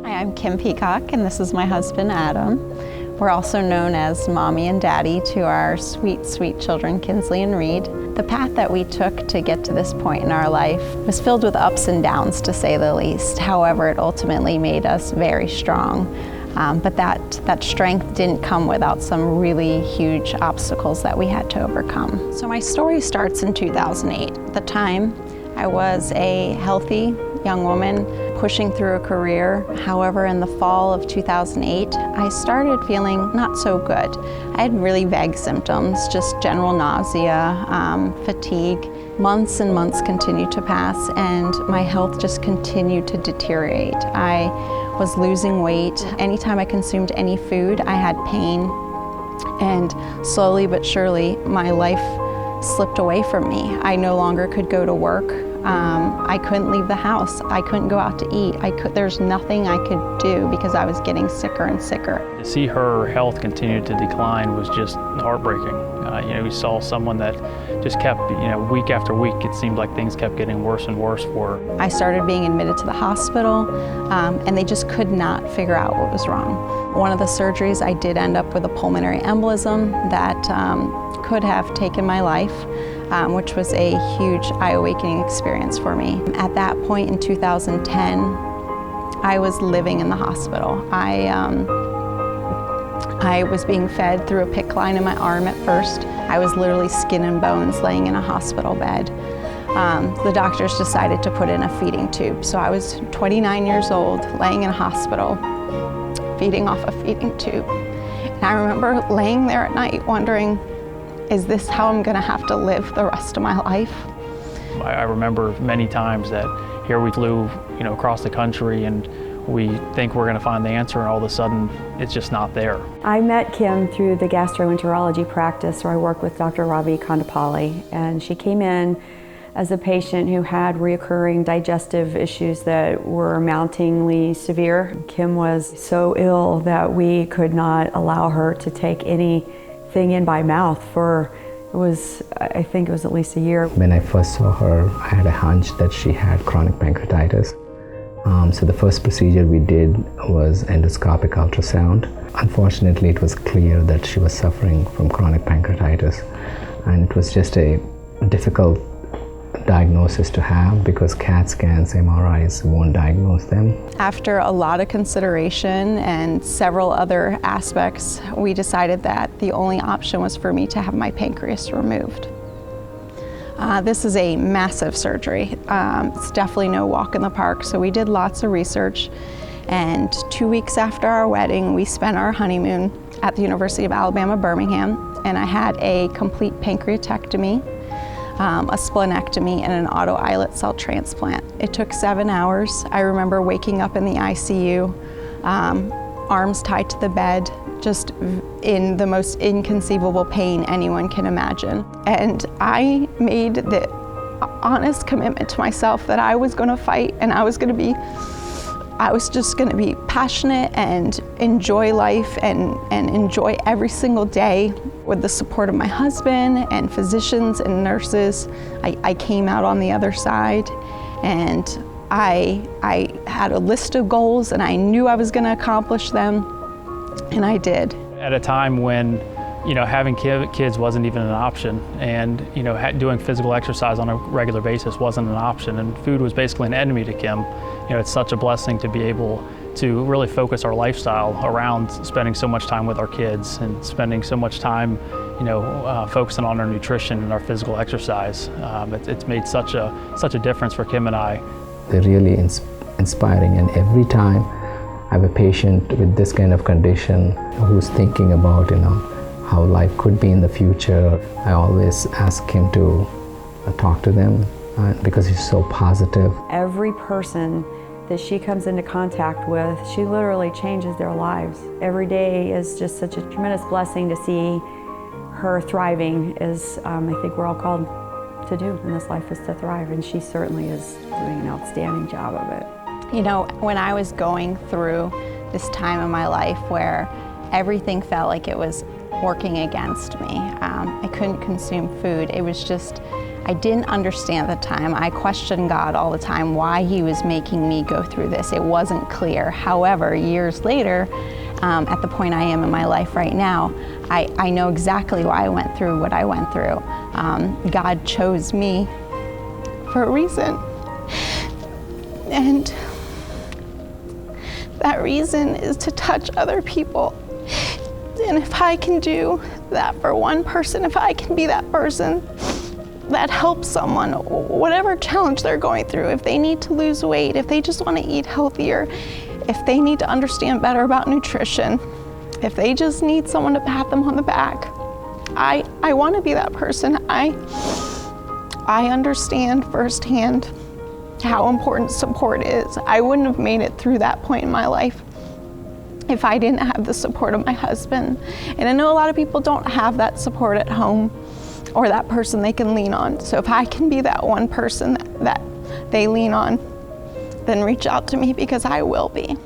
Hi, I'm Kim Peacock, and this is my husband, Adam. We're also known as Mommy and Daddy to our sweet, sweet children, Kinsley and Reed. The path that we took to get to this point in our life was filled with ups and downs, to say the least. However, it ultimately made us very strong. But that strength didn't come without some really huge obstacles that we had to overcome. So my story starts in 2008. At the time, I was a healthy young woman pushing through a career. However, in the fall of 2008, I started feeling not so good. I had really vague symptoms, just general nausea, fatigue. Months and months continued to pass, and my health just continued to deteriorate. I was losing weight. Anytime I consumed any food, I had pain. And slowly but surely, my life slipped away from me. I no longer could go to work. I couldn't leave the house. I couldn't go out to eat. There's nothing I could do because I was getting sicker and sicker. To see her health continue to decline was just heartbreaking. We saw someone that just kept, week after week, it seemed like things kept getting worse and worse for her. I started being admitted to the hospital, and they just could not figure out what was wrong. One of the surgeries, I did end up with a pulmonary embolism that could have taken my life, which was a huge eye-awakening experience for me. At that point in 2010, I was living in the hospital. I was being fed through a PICC line in my arm at first. I was literally skin and bones laying in a hospital bed. The doctors decided to put in a feeding tube. So I was 29 years old, laying in a hospital, feeding off a feeding tube. And I remember laying there at night wondering, is this how I'm gonna have to live the rest of my life? I remember many times that here we flew, across the country, and we think we're going to find the answer, and all of a sudden it's just not there. I met Kim through the gastroenterology practice where I work with Dr. Ravi Kondapalli, and she came in as a patient who had reoccurring digestive issues that were mountingly severe. Kim was so ill that we could not allow her to take anything in by mouth for I think it was at least a year. When I first saw her, I had a hunch that she had chronic pancreatitis. So the first procedure we did was endoscopic ultrasound. Unfortunately, it was clear that she was suffering from chronic pancreatitis, and it was just a difficult diagnosis to have because CAT scans, MRIs won't diagnose them. After a lot of consideration and several other aspects, we decided that the only option was for me to have my pancreas removed. This is a massive surgery. It's definitely no walk in the park, so we did lots of research. And 2 weeks after our wedding, we spent our honeymoon at the University of Alabama, Birmingham, and I had a complete pancreatectomy, a splenectomy, and an auto islet cell transplant. It took 7 hours. I remember waking up in the ICU, arms tied to the bed, just in the most inconceivable pain anyone can imagine. And I made the honest commitment to myself that I was gonna fight, and I was just gonna be passionate and enjoy life and enjoy every single day. With the support of my husband and physicians and nurses, I came out on the other side, and I had a list of goals, and I knew I was gonna accomplish them. And I did. At a time when, having kids wasn't even an option, and, doing physical exercise on a regular basis wasn't an option, and food was basically an enemy to Kim. It's such a blessing to be able to really focus our lifestyle around spending so much time with our kids and spending so much time, focusing on our nutrition and our physical exercise. It's made such a difference for Kim and I. They're really inspiring, and every time I have a patient with this kind of condition who's thinking about, how life could be in the future, I always ask him to talk to them because he's so positive. Every person that she comes into contact with, she literally changes their lives. Every day is just such a tremendous blessing to see her thriving, as I think we're all called to do in this life, is to thrive, and she certainly is doing an outstanding job of it. When I was going through this time in my life where everything felt like it was working against me, I couldn't consume food. It was just, I didn't understand at the time. I questioned God all the time why He was making me go through this. It wasn't clear. However, years later, at the point I am in my life right now, I know exactly why I went through what I went through. God chose me for a reason. And that reason is to touch other people. And if I can do that for one person, if I can be that person that helps someone, whatever challenge they're going through, if they need to lose weight, if they just want to eat healthier, if they need to understand better about nutrition, if they just need someone to pat them on the back, I want to be that person. I understand firsthand how important support is. I wouldn't have made it through that point in my life if I didn't have the support of my husband. And I know a lot of people don't have that support at home or that person they can lean on. So if I can be that one person that they lean on, then reach out to me, because I will be.